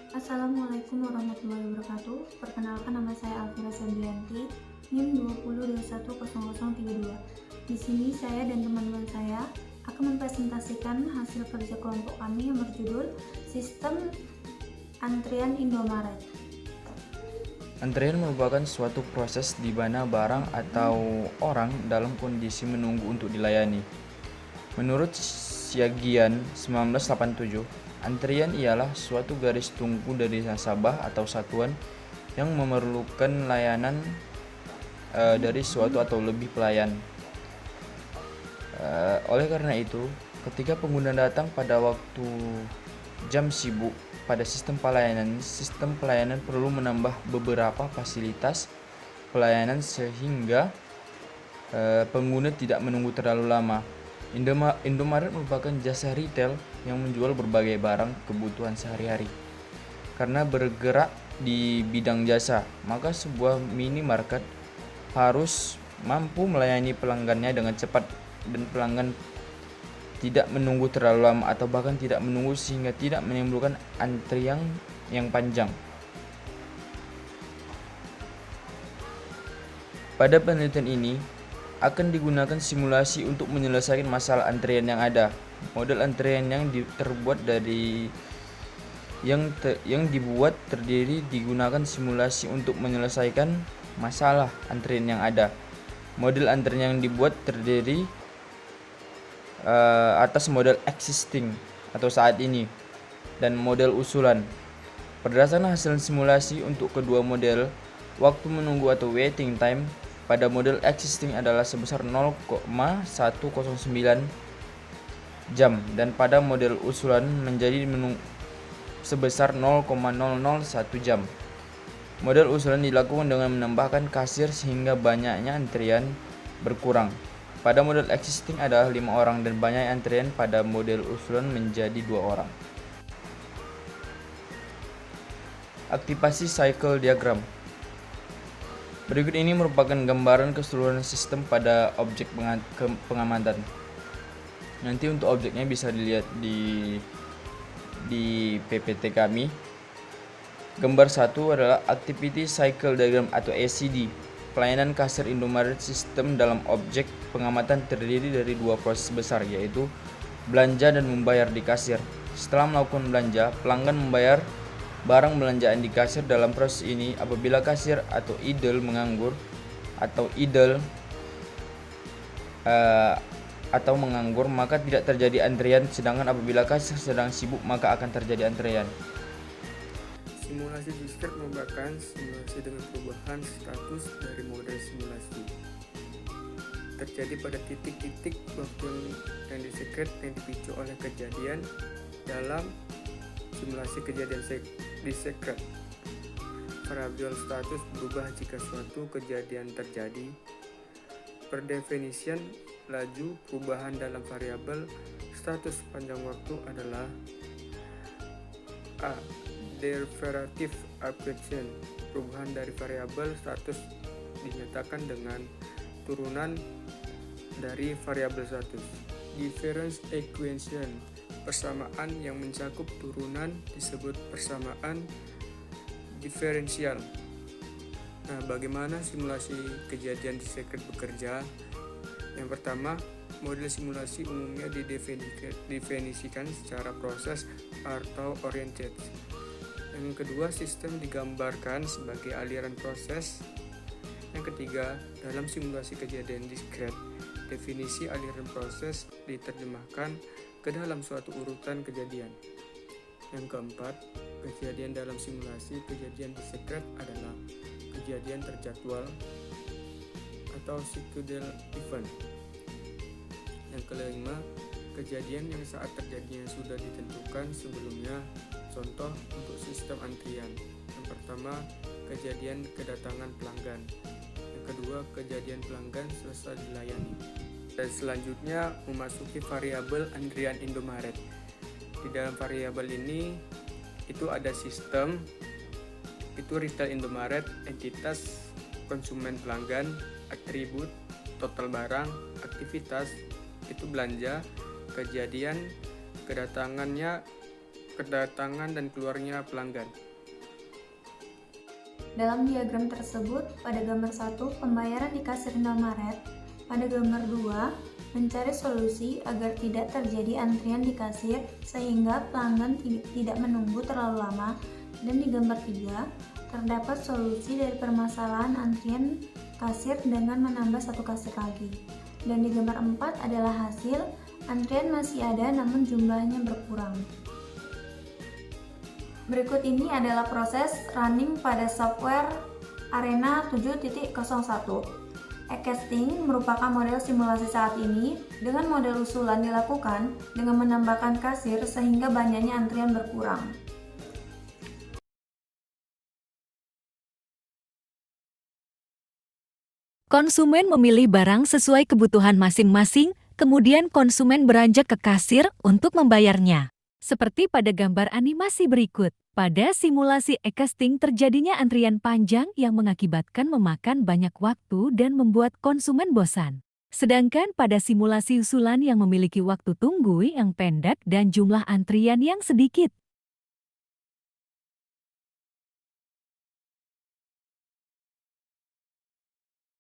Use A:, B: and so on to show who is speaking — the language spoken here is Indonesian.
A: Assalamualaikum warahmatullahi wabarakatuh. Perkenalkan, nama saya Alfira Febrianti, NIM 20210032. Di sini saya dan teman-teman saya akan mempresentasikan hasil kerja kelompok kami yang berjudul Sistem Antrian Indomaret.
B: Antrian merupakan suatu proses di mana barang atau orang dalam kondisi menunggu untuk dilayani. Menurut Syagian 1987, antrian ialah suatu garis tunggu dari nasabah atau satuan yang memerlukan layanan dari suatu atau lebih pelayan. Oleh karena itu, ketika pengguna datang pada waktu jam sibuk pada sistem pelayanan perlu menambah beberapa fasilitas pelayanan sehingga pengguna tidak menunggu terlalu lama. Indomaret merupakan jasa retail yang menjual berbagai barang kebutuhan sehari-hari. Karena bergerak di bidang jasa, maka sebuah minimarket harus mampu melayani pelanggannya dengan cepat dan pelanggan tidak menunggu terlalu lama atau bahkan tidak menunggu sehingga tidak menimbulkan antrian yang panjang. Pada penelitian ini akan digunakan simulasi untuk menyelesaikan masalah antrian yang ada. Model antrian yang dibuat terdiri digunakan simulasi untuk menyelesaikan masalah antrian yang ada. Model antrian yang dibuat terdiri atas model existing atau saat ini dan model usulan. Berdasarkan hasil simulasi untuk kedua model, waktu menunggu atau waiting time pada model existing adalah sebesar 0,109 jam dan pada model usulan menjadi sebesar 0,001 jam. Model usulan dilakukan dengan menambahkan kasir sehingga banyaknya antrian berkurang. Pada model existing adalah 5 orang dan banyak antrian pada model usulan menjadi 2 orang. Aktivasi cycle diagram. Berikut ini merupakan gambaran keseluruhan sistem pada objek pengamatan. Nanti untuk objeknya bisa dilihat di PPT kami. Gambar 1 adalah Activity Cycle Diagram atau ACD. Pelayanan kasir Indomaret sistem dalam objek pengamatan terdiri dari dua proses besar, yaitu belanja dan membayar di kasir. Setelah melakukan belanja, pelanggan membayar barang belanjaan di kasir. Dalam proses ini, apabila kasir atau idle menganggur maka tidak terjadi antrian, sedangkan apabila kasir sedang sibuk maka akan terjadi antrian.
C: Simulasi diskret merupakan simulasi dengan perubahan status dari model simulasi. Terjadi pada titik-titik waktu yang diskret yang dipicu oleh kejadian dalam simulasi kejadian diskret. Variabel status berubah jika suatu kejadian terjadi. Per definisian, laju perubahan dalam variabel status sepanjang waktu adalah A. Derivative equation. Perubahan dari variabel status dinyatakan dengan turunan dari variabel status. Difference equation. Persamaan yang mencakup turunan disebut persamaan diferensial. Nah, bagaimana simulasi kejadian diskret bekerja? Yang pertama, model simulasi umumnya didefinisikan secara proses atau oriented. Yang kedua, sistem digambarkan sebagai aliran proses. Yang ketiga, dalam simulasi kejadian diskret, definisi aliran proses diterjemahkan ke dalam suatu urutan kejadian. Yang keempat, kejadian dalam simulasi kejadian diskret adalah kejadian terjadwal atau scheduled event. Yang kelima, kejadian yang saat terjadinya sudah ditentukan sebelumnya. Contoh untuk sistem antrian. Yang pertama, kejadian kedatangan pelanggan. Yang kedua, kejadian pelanggan selesai dilayani. Dan selanjutnya memasuki variabel antrian Indomaret. Di dalam variabel ini itu ada sistem, itu retail Indomaret, entitas, konsumen pelanggan, atribut, total barang, aktivitas, itu belanja, kejadian kedatangannya kedatangan dan keluarnya pelanggan.
A: Dalam diagram tersebut, pada gambar 1, pembayaran di kasir Indomaret. Pada gambar 2, mencari solusi agar tidak terjadi antrian di kasir sehingga pelanggan tidak menunggu terlalu lama. Dan di gambar 3, terdapat solusi dari permasalahan antrian kasir dengan menambah satu kasir lagi. Dan di gambar 4 adalah hasil, antrian masih ada namun jumlahnya berkurang. Berikut ini adalah proses running pada software Arena 7.01. E-casting merupakan model simulasi saat ini dengan model usulan dilakukan dengan menambahkan kasir sehingga banyaknya antrian berkurang.
D: Konsumen memilih barang sesuai kebutuhan masing-masing, kemudian konsumen beranjak ke kasir untuk membayarnya. Seperti pada gambar animasi berikut, pada simulasi e-casting terjadinya antrian panjang yang mengakibatkan memakan banyak waktu dan membuat konsumen bosan. Sedangkan pada simulasi usulan yang memiliki waktu tunggu yang pendek dan jumlah antrian yang sedikit,